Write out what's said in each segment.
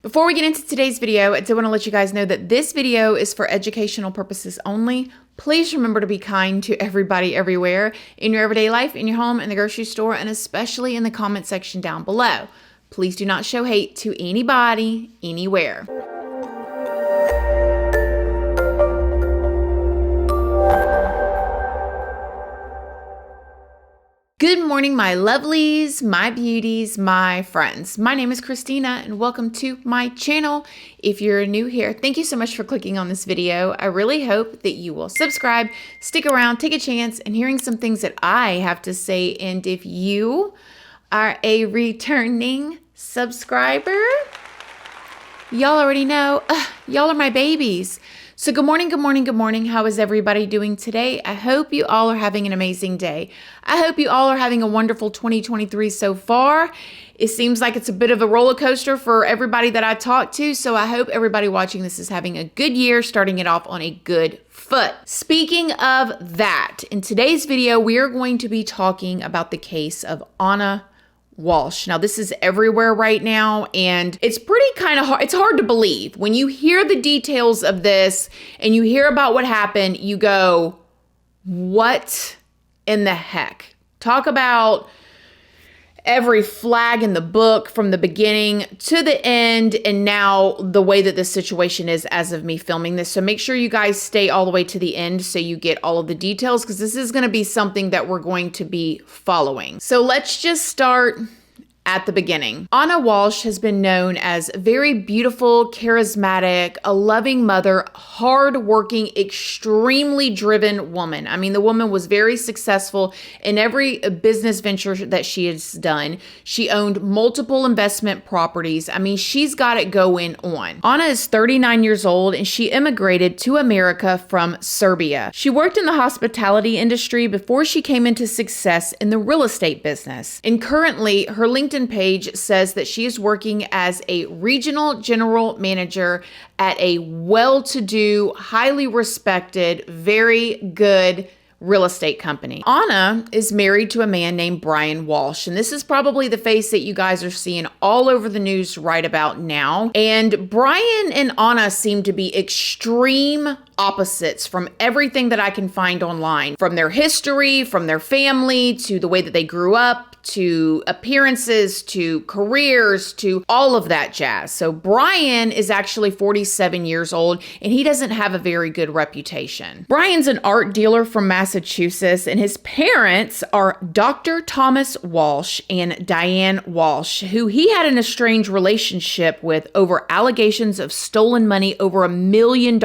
Before we get into today's video, I do want to let you guys know that this video is for educational purposes only. Please remember to be kind to everybody everywhere in your everyday life, in your home, in the grocery store, and especially in the comment section down below. Please do not show hate to anybody, anywhere. Good morning, my lovelies, my beauties, my friends. My name is Christina and welcome to my channel. If you're new here, thank you so much for clicking on this video. I really hope that you will subscribe, stick around, take a chance in hearing some things that I have to say. And if you are a returning subscriber, y'all already know, y'all are my babies. So good morning, good morning, good morning. How is everybody doing today? I hope you all are having an amazing day. I hope you all are having a wonderful 2023 so far. It seems like it's a bit of a roller coaster for everybody that I talk to. So I hope everybody watching this is having a good year, starting it off on a good foot. Speaking of that, in today's video, we are going to be talking about the case of Anna Walshe. Now, this is everywhere right now, and it's pretty kind of hard. It's hard to believe. When you hear the details of this and you hear about what happened, you go, what in the heck? Talk about every flag in the book from the beginning to the end, and now the way that this situation is as of me filming this. So make sure you guys stay all the way to the end so you get all of the details, because this is going to be something that we're going to be following. So let's just start at the beginning. Anna Walshe has been known as a very beautiful, charismatic, a loving mother, hardworking, extremely driven woman. I mean, the woman was very successful in every business venture that she has done. She owned multiple investment properties. I mean, she's got it going on. Anna is 39 years old and she immigrated to America from Serbia. She worked in the hospitality industry before she came into success in the real estate business. And currently, her LinkedIn page says that she is working as a regional general manager at a well-to-do, highly respected, very good real estate company. Anna is married to a man named Brian Walshe, and this is probably the face that you guys are seeing all over the news right about now. And Brian and Anna seem to be extreme opposites from everything that I can find online, from their history, from their family, to the way that they grew up, to appearances, to careers, to all of that jazz. So Brian is actually 47 years old and he doesn't have a very good reputation. Brian's an art dealer from Massachusetts and his parents are Dr. Thomas Walshe and Diane Walshe, who he had an estranged relationship with over allegations of stolen money over $1 million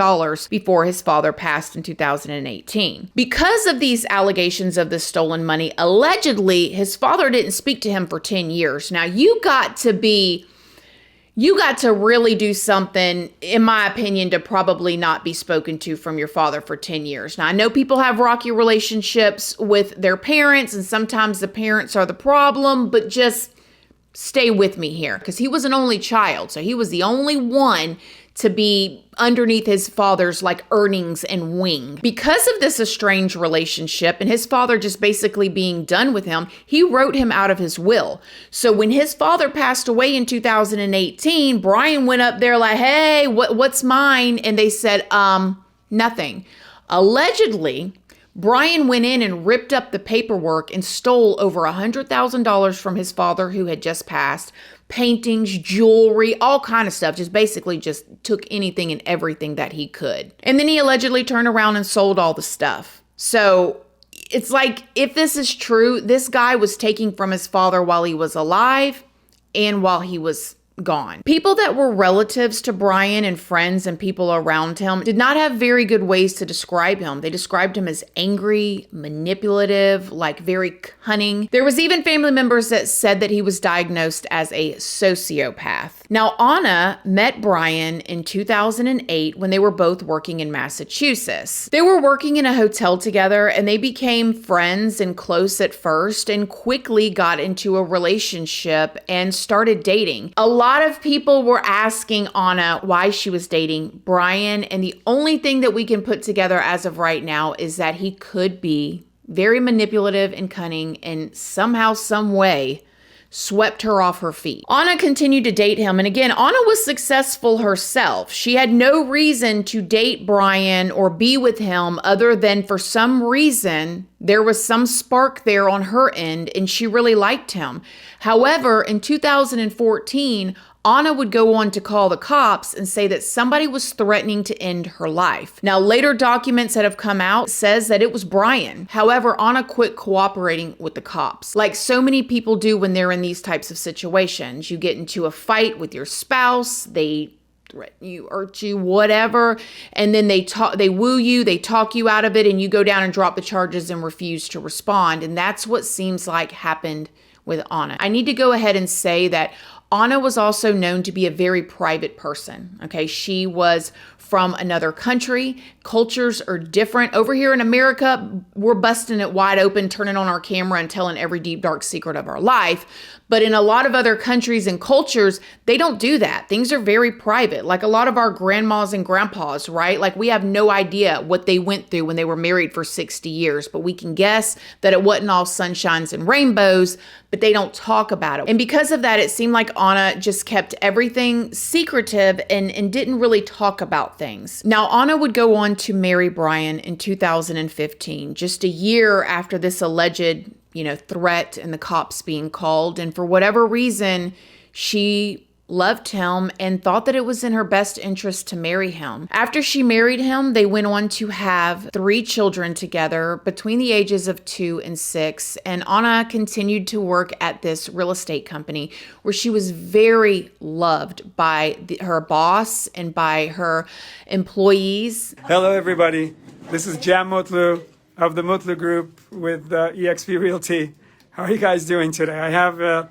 before his father passed in 2018. Because of these allegations of the stolen money, allegedly his father didn't speak to him for 10 years. Now, you got to really do something, in my opinion, to probably not be spoken to from your father for 10 years. Now, I know people have rocky relationships with their parents, and sometimes the parents are the problem, but just stay with me here, because he was an only child. So he was the only one to be underneath his father's earnings and wing. Because of this estranged relationship and his father just basically being done with him, he wrote him out of his will. So when his father passed away in 2018, Brian went up there like, hey, what's mine? And they said, nothing. Allegedly, Brian went in and ripped up the paperwork and stole over $100,000 from his father who had just passed. Paintings, jewelry, all kind of stuff. Just took anything and everything that he could. And then he allegedly turned around and sold all the stuff. So it's like, if this is true, this guy was taking from his father while he was alive and while he was gone. People that were relatives to Brian and friends and people around him did not have very good ways to describe him. They described him as angry, manipulative, very cunning. There was even family members that said that he was diagnosed as a sociopath. Now, Anna met Brian in 2008 when they were both working in Massachusetts. They were working in a hotel together and they became friends and close at first and quickly got into a relationship and started dating. A lot of people were asking Anna why she was dating Brian, and the only thing that we can put together as of right now is that he could be very manipulative and cunning and somehow, some way swept her off her feet. Anna continued to date him, and again, Anna was successful herself. She had no reason to date Brian or be with him other than for some reason there was some spark there on her end and she really liked him. However, in 2014, Anna would go on to call the cops and say that somebody was threatening to end her life. Now, later documents that have come out says that it was Brian. However, Anna quit cooperating with the cops. Like so many people do when they're in these types of situations. You get into a fight with your spouse, they threaten you, hurt you, whatever, and then they woo you, they talk you out of it, and you go down and drop the charges and refuse to respond. And that's what seems like happened with Anna. I need to go ahead and say that Anna was also known to be a very private person. Okay, she was from another country. Cultures are different. Over here in America, we're busting it wide open, turning on our camera and telling every deep, dark secret of our life. But in a lot of other countries and cultures, they don't do that. Things are very private. Like a lot of our grandmas and grandpas, right? Like we have no idea what they went through when they were married for 60 years, but we can guess that it wasn't all sunshines and rainbows, but they don't talk about it. And because of that, it seemed like Anna just kept everything secretive and didn't really talk about things. Now, Anna would go on to marry Brian in 2015, just a year after this alleged threat and the cops being called. And for whatever reason, she loved him and thought that it was in her best interest to marry him. After she married him, they went on to have 3 children together between the ages of 2 and 6. And Anna continued to work at this real estate company where she was very loved by her boss and by her employees. Hello, everybody. This is Jam Mutlu of the Mutlu Group with eXp Realty. How are you guys doing today? I have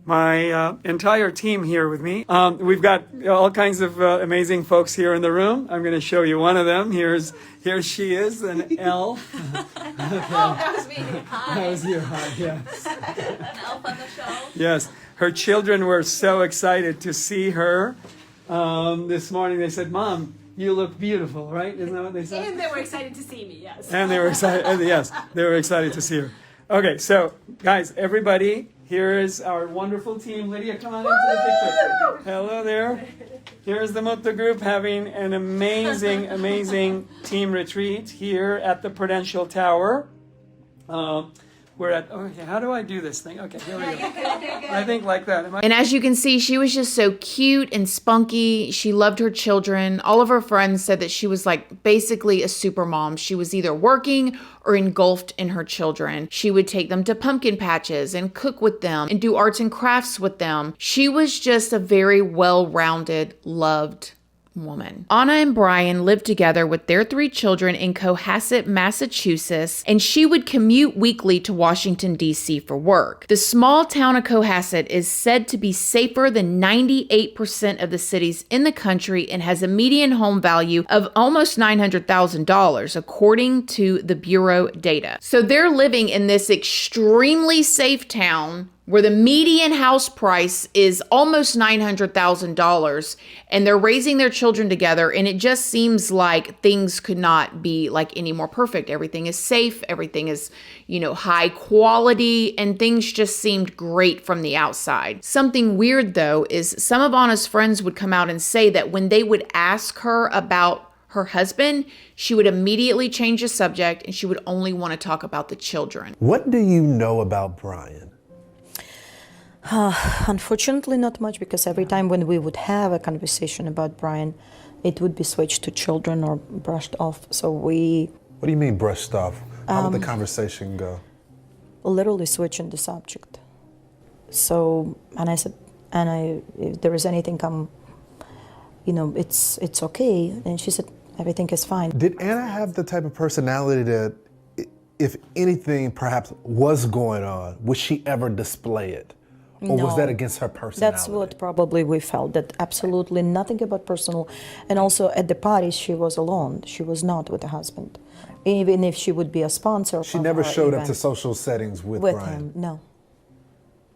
my entire team here with me. We've got all kinds of amazing folks here in the room. I'm going to show you one of them. Here she is, an elf. Oh, that was me. Hi. That was you. Hi, yes. An elf on the show. Yes. Her children were so excited to see her this morning. They said, "Mom, you look beautiful," right? Isn't that what they said? And they were excited to see me, yes. And they were excited. Yes, they were excited to see her. Okay, so guys, everybody, here is our wonderful team. Lydia, come on into the picture. Hello there. Here's the Mutlu Group having an amazing, amazing team retreat here at the Prudential Tower. We're at, okay, how do I do this thing? Okay, here we go. I think like that. And as you can see, she was just so cute and spunky. She loved her children. All of her friends said that she was like basically a super mom. She was either working or engulfed in her children. She would take them to pumpkin patches and cook with them and do arts and crafts with them. She was just a very well-rounded, loved woman. Anna and Brian lived together with their 3 children in Cohasset, Massachusetts, and she would commute weekly to Washington, D.C. for work. The small town of Cohasset is said to be safer than 98% of the cities in the country and has a median home value of almost $900,000, according to the Bureau data. So they're living in this extremely safe town where the median house price is almost $900,000, and they're raising their children together, and it just seems like things could not be like any more perfect. Everything is safe, everything is, high quality, and things just seemed great from the outside. Something weird though is some of Anna's friends would come out and say that when they would ask her about her husband, she would immediately change the subject and she would only want to talk about the children. What do you know about Brian? Unfortunately, not much, because every time when we would have a conversation about Brian, it would be switched to children or brushed off. So we... What do you mean brushed off? How would the conversation go? Literally switching the subject. So, and I said, if there is anything it's okay. And she said, everything is fine. Did Anna have the type of personality that, if anything perhaps was going on, would she ever display it? Or was that against her personality? That's what probably we felt, that absolutely nothing about personal. And also at the parties, she was alone. She was not with a husband. Even if she would be a sponsor. She never showed up to social settings with Brian? Him, no.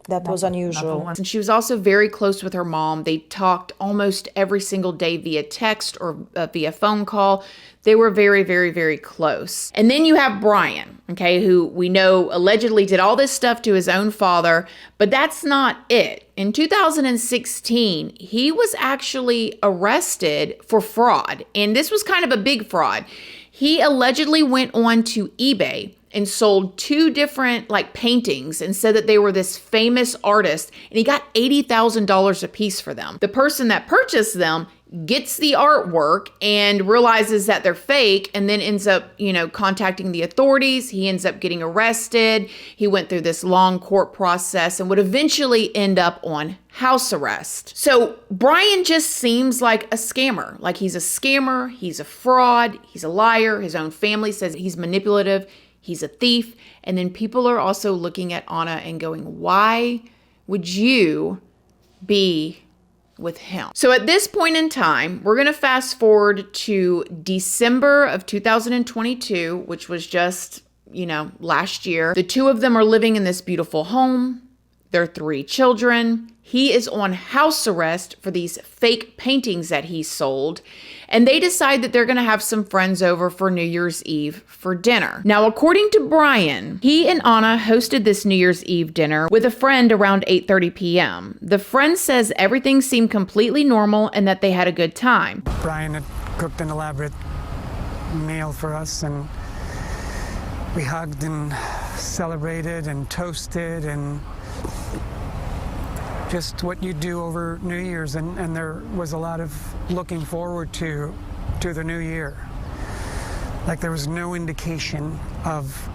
That was unusual. And she was also very close with her mom. They talked almost every single day via text or via phone call. They were very, very, very close. And then you have Brian, okay, who we know allegedly did all this stuff to his own father, but that's not it. In 2016, he was actually arrested for fraud, and this was kind of a big fraud. He allegedly went on to eBay and sold 2 different paintings and said that they were this famous artist, and he got $80,000 a piece for them. The person that purchased them gets the artwork and realizes that they're fake, and then ends up, contacting the authorities. He ends up getting arrested. He went through this long court process and would eventually end up on house arrest. So Brian just seems like a scammer. Like he's a scammer, he's a fraud, he's a liar. His own family says he's manipulative, he's a thief. And then people are also looking at Anna and going, why would you be with him? So at this point in time, we're going to fast forward to December of 2022, which was just, last year. The 2 of them are living in this beautiful home. Their 3 children. He is on house arrest for these fake paintings that he sold. And they decide that they're going to have some friends over for New Year's Eve for dinner. Now, according to Brian, he and Anna hosted this New Year's Eve dinner with a friend around 8:30 p.m. The friend says everything seemed completely normal and that they had a good time. Brian had cooked an elaborate meal for us, and we hugged and celebrated and toasted and just what you do over New Year's, and there was a lot of looking forward to the new year. Like there was no indication of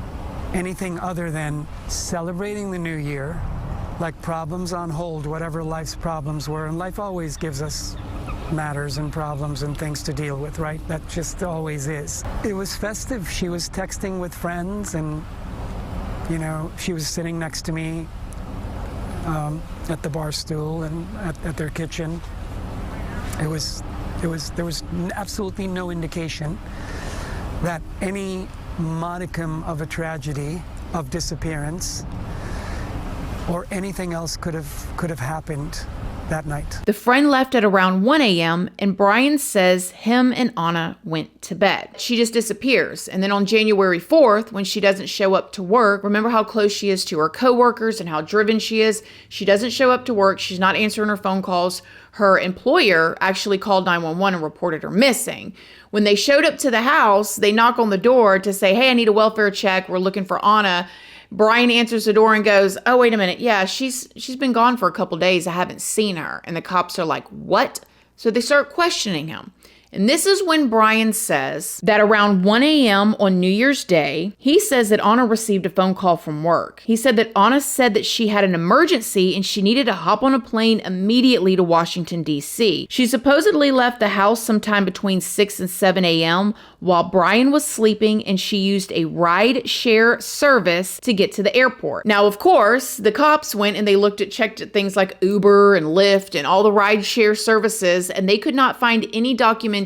anything other than celebrating the new year, like problems on hold, whatever life's problems were, and life always gives us matters and problems and things to deal with, right? That just always is. It was festive. She was texting with friends, and she was sitting next to me at the bar stool and at their kitchen. There was absolutely no indication that any modicum of a tragedy of disappearance or anything else could have happened that night. The friend left at around 1 a.m. and Brian says him and Anna went to bed. She just disappears. And then on January 4th, when she doesn't show up to work, remember how close she is to her coworkers and how driven she is? She doesn't show up to work. She's not answering her phone calls. Her employer actually called 911 and reported her missing. When they showed up to the house, they knock on the door to say, hey, I need a welfare check. We're looking for Anna. Brian answers the door and goes, oh, wait a minute. Yeah, she's been gone for a couple days. I haven't seen her. And the cops are like, what? So they start questioning him. And this is when Brian says that around 1 a.m. on New Year's Day, he says that Anna received a phone call from work. He said that Anna said that she had an emergency and she needed to hop on a plane immediately to Washington, D.C. She supposedly left the house sometime between 6 and 7 a.m. while Brian was sleeping, and she used a ride-share service to get to the airport. Now, of course, the cops went and they checked at things like Uber and Lyft and all the ride-share services, and they could not find any documentation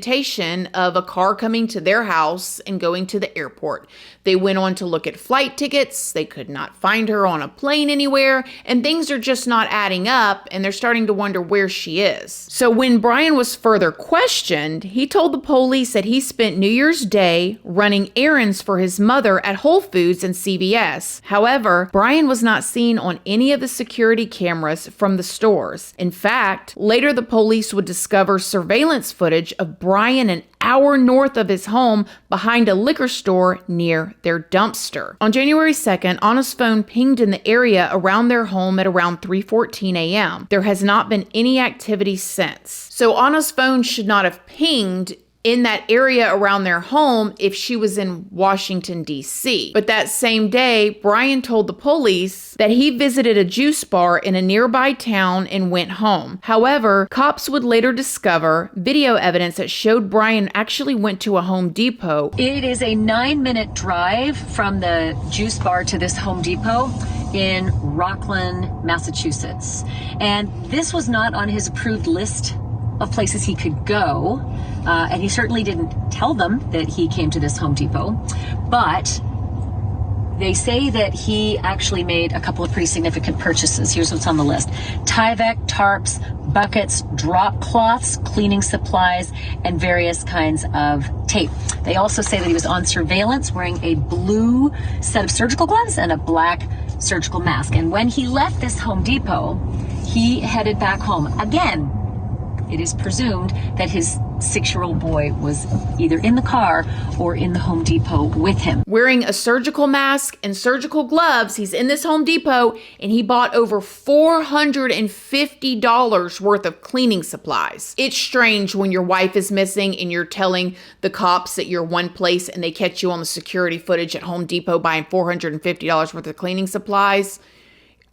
of a car coming to their house and going to the airport. They went on to look at flight tickets. They could not find her on a plane anywhere, and things are just not adding up, and they're starting to wonder where she is. So when Brian was further questioned, he told the police that he spent New Year's Day running errands for his mother at Whole Foods and CVS. However, Brian was not seen on any of the security cameras from the stores. In fact, later the police would discover surveillance footage of Brian an hour north of his home behind a liquor store near their dumpster. On January 2nd, Anna's phone pinged in the area around their home at around 3:14 a.m. There has not been any activity since. So Anna's phone should not have pinged in that area around their home if she was in Washington, D.C. But that same day, Brian told the police that he visited a juice bar in a nearby town and went home. However, cops would later discover video evidence that showed Brian actually went to a Home Depot. It is a 9-minute drive from the juice bar to this Home Depot in Rockland, Massachusetts. And this was not on his approved list of places he could go. And he certainly didn't tell them that he came to this Home Depot. But They say that he actually made a couple of pretty significant purchases. Here's what's on the list: Tyvek tarps, buckets, drop cloths, cleaning supplies, and various kinds of tape. They also say that he was on surveillance wearing a blue set of surgical gloves and a black surgical mask. And when he left this Home Depot, he headed back home. Again, it is presumed that his 6-year-old boy was either in the car or in the Home Depot with him. Wearing a surgical mask and surgical gloves, he's in this Home Depot and he bought over $450 worth of cleaning supplies. It's strange when your wife is missing and you're telling the cops that you're one place and they catch you on the security footage at Home Depot buying $450 worth of cleaning supplies.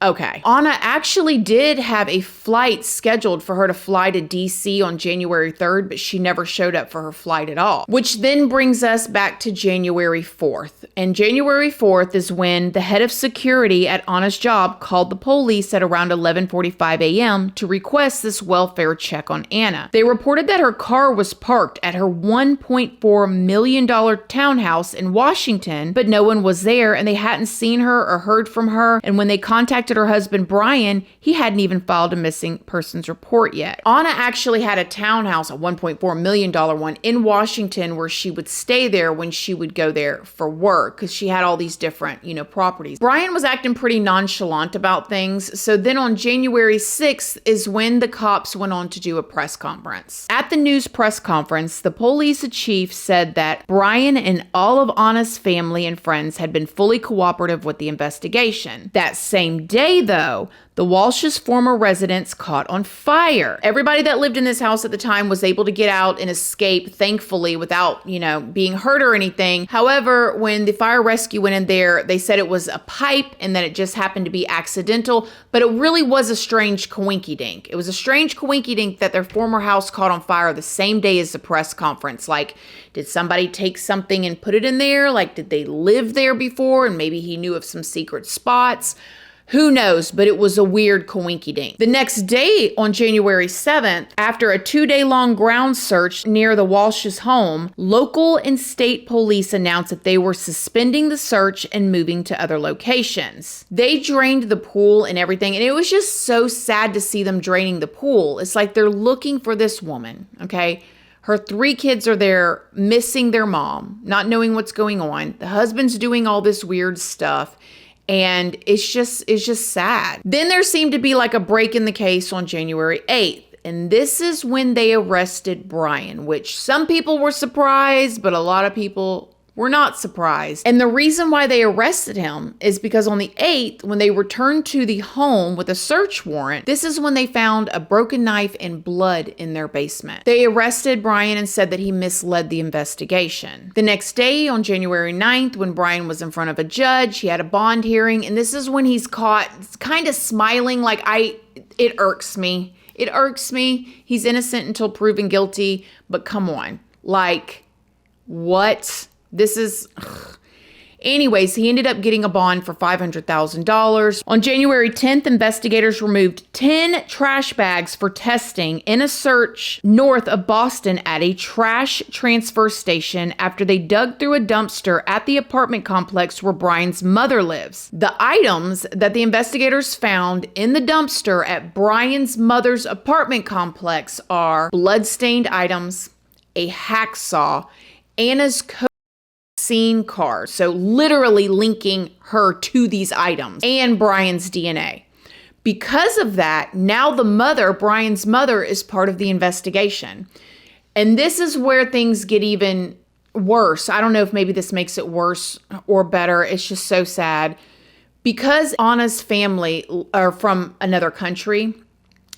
Okay. Anna actually did have a flight scheduled for her to fly to DC on January 3rd, but she never showed up for her flight at all. Which then brings us back to January 4th. And January 4th is when the head of security at Anna's job called the police at around 11:45 a.m. to request this welfare check on Anna. They reported that her car was parked at her $1.4 million townhouse in Washington, but no one was there and they hadn't seen her or heard from her. And when they contacted her husband Brian, he hadn't even filed a missing persons report yet. Anna actually had a townhouse, a $1.4 million one in Washington, where she would stay there when she would go there for work, because she had all these different, properties. Brian was acting pretty nonchalant about things. So then on January 6th is when the cops went on to do a press conference. At the news press conference, the police chief said that Brian and all of Anna's family and friends had been fully cooperative with the investigation. That same day, though, the Walshe's former residence caught on fire. Everybody that lived in this house at the time was able to get out and escape, thankfully, without, being hurt or anything. However, when the fire rescue went in there, they said it was a pipe and that it just happened to be accidental, but it really was a strange coinky-dink. It was a strange coinky-dink that their former house caught on fire the same day as the press conference. Like, did somebody take something and put it in there? Like, did they live there before and maybe he knew of some secret spots? Who knows, but it was a weird coinky-dink. The next day, on January 7th, after a 2-day-long ground search near the Walsh's home, local and state police announced that they were suspending the search and moving to other locations. They drained the pool and everything, and it was just so sad to see them draining the pool. It's like they're looking for this woman, okay? Her 3 kids are there missing their mom, not knowing what's going on. The husband's doing all this weird stuff. And it's just sad. Then there seemed to be like a break in the case on January 8th. And this is when they arrested Brian, which some people were surprised, but a lot of people were not surprised. And the reason why they arrested him is because on the 8th, when they returned to the home with a search warrant, this is when they found a broken knife and blood in their basement. They arrested Brian and said that he misled the investigation. The next day, on January 9th, when Brian was in front of a judge, he had a bond hearing, and this is when he's caught kind of smiling like, it irks me. It irks me. He's innocent until proven guilty, but come on. Like, what? This is... Anyways, he ended up getting a bond for $500,000. On January 10th, investigators removed 10 trash bags for testing in a search north of Boston at a trash transfer station after they dug through a dumpster at the apartment complex where Brian's mother lives. The items that the investigators found in the dumpster at Brian's mother's apartment complex are blood-stained items, a hacksaw, Anna's scene card, so literally linking her to these items, and Brian's DNA. Because of that, now the mother, Brian's mother, is part of the investigation. And this is where things get even worse. I don't know if maybe this makes it worse or better. It's just so sad. Because Anna's family are from another country,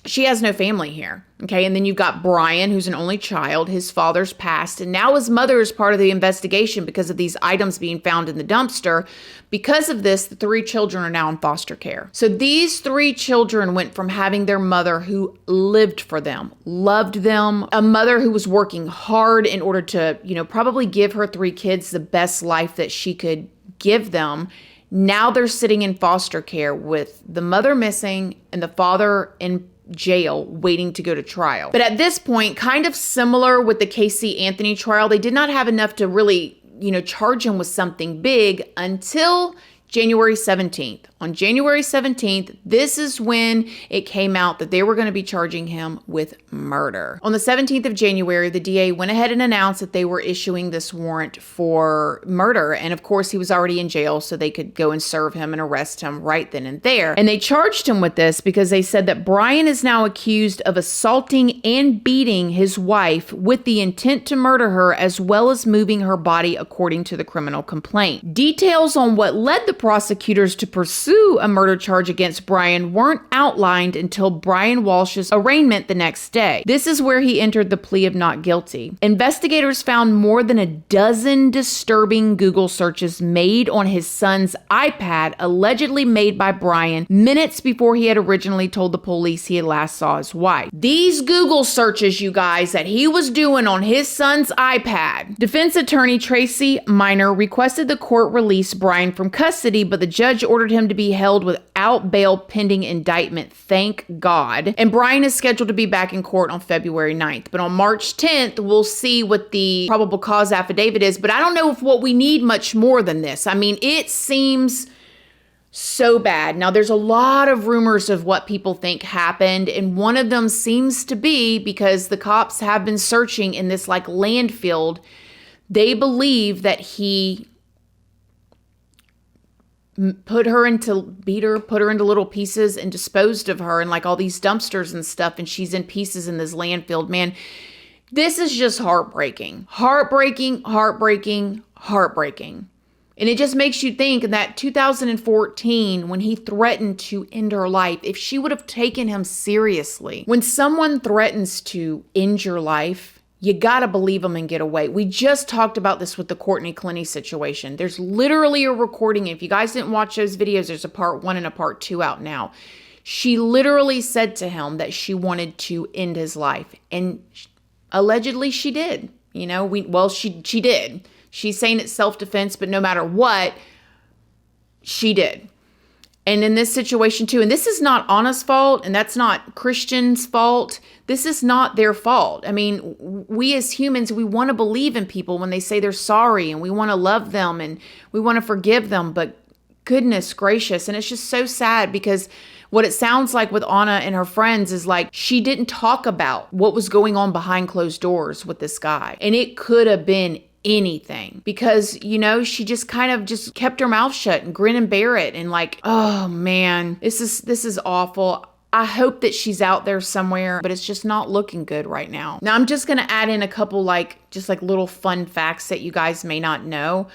she has no family here. Okay, and then you've got Brian, who's an only child. His father's passed, and now his mother is part of the investigation because of these items being found in the dumpster. Because of this, the 3 children are now in foster care. So these 3 children went from having their mother who lived for them, loved them, a mother who was working hard in order to, probably give her 3 kids the best life that she could give them. Now they're sitting in foster care with the mother missing and the father in jail waiting to go to trial. But at this point, kind of similar with the Casey Anthony trial, they did not have enough to really, charge him with something big until January 17th. On January 17th, this is when it came out that they were going to be charging him with murder. On the 17th of January, the DA went ahead and announced that they were issuing this warrant for murder. And of course, he was already in jail, so they could go and serve him and arrest him right then and there. And they charged him with this because they said that Brian is now accused of assaulting and beating his wife with the intent to murder her, as well as moving her body, according to the criminal complaint. Details on what led the prosecutors to pursue a murder charge against Brian weren't outlined until Brian Walshe's arraignment the next day. This is where he entered the plea of not guilty. Investigators found more than a dozen disturbing Google searches made on his son's iPad, allegedly made by Brian minutes before he had originally told the police he had last saw his wife. These Google searches, you guys, that he was doing on his son's iPad. Defense attorney Tracy Minor requested the court release Brian from custody, but the judge ordered him to be held without bail pending indictment. Thank God. And Brian is scheduled to be back in court on February 9th. But on March 10th, we'll see what the probable cause affidavit is. But I don't know if what we need much more than this. I mean, it seems so bad. Now, there's a lot of rumors of what people think happened, and one of them seems to be, because the cops have been searching in this like landfill, they believe that he put her into little pieces and disposed of her in like all these dumpsters and stuff, and she's in pieces in this landfill. Man, this is just heartbreaking. Heartbreaking. And it just makes you think that 2014, when he threatened to end her life, if she would have taken him seriously. When someone threatens to end your life, you gotta believe them and get away. We just talked about this with the Courtney Clenny situation. There's literally a recording. If you guys didn't watch those videos, there's a part 1 and a part 2 out now. She literally said to him that she wanted to end his life. And allegedly she did. You know, she did. She's saying it's self-defense, but no matter what, she did. And in this situation too, and this is not Anna's fault, and that's not Christian's fault. This is not their fault. I mean, we as humans, we want to believe in people when they say they're sorry, and we want to love them and we want to forgive them, but goodness gracious. And it's just so sad, because what it sounds like with Anna and her friends is like she didn't talk about what was going on behind closed doors with this guy. And it could have been anything, because, you know, she just kind of just kept her mouth shut and grin and bear it. And like, oh man, this is awful. I hope that she's out there somewhere, but it's just not looking good right now. Now, I'm just going to add in a couple just little fun facts that you guys may not know.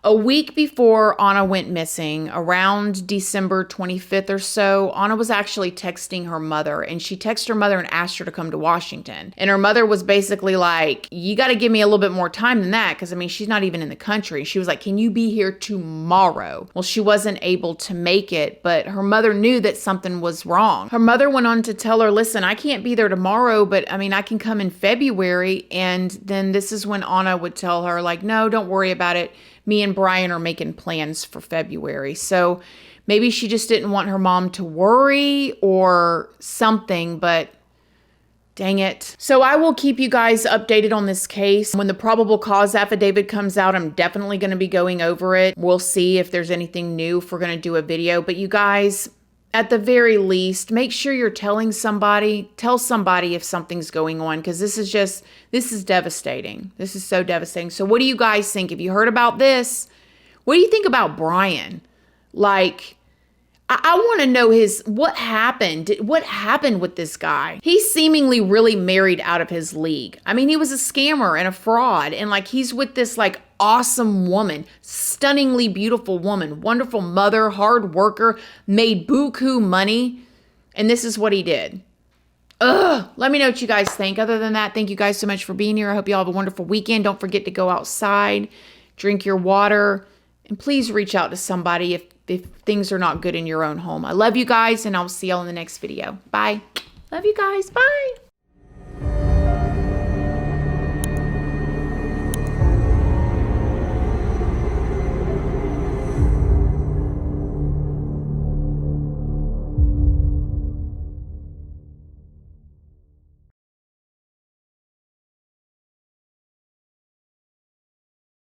A week before Anna went missing, around December 25th or so, Anna was actually texting her mother, and she texted her mother and asked her to come to Washington. And her mother was basically like, you got to give me a little bit more time than that, because I mean, she's not even in the country. She was like, can you be here tomorrow? Well, she wasn't able to make it, but her mother knew that something was wrong. Her mother went on to tell her, listen, I can't be there tomorrow, but I mean, I can come in February. And then this is when Anna would tell her, like, no, don't worry about it. Me and Brian are making plans for February. So maybe she just didn't want her mom to worry or something, but dang it. So I will keep you guys updated on this case. When the probable cause affidavit comes out, I'm definitely going to be going over it. We'll see if there's anything new if we're going to do a video. But you guys, at the very least, make sure you're telling somebody. Tell somebody if something's going on, because this is devastating. This is so devastating. So what do you guys think? If you heard about this, what do you think about Brian? Like, I want to know what happened. What happened with this guy? He's seemingly really married out of his league. I mean, he was a scammer and a fraud, and like he's with this like awesome woman, stunningly beautiful woman, wonderful mother, hard worker, made buku money, and this is what he did. Ugh. Let me know what you guys think. Other than that, thank you guys so much for being here. I hope you all have a wonderful weekend. Don't forget to go outside, drink your water, and please reach out to somebody if things are not good in your own home. I love you guys, and I'll see y'all in the next video. Bye. Love you guys. Bye.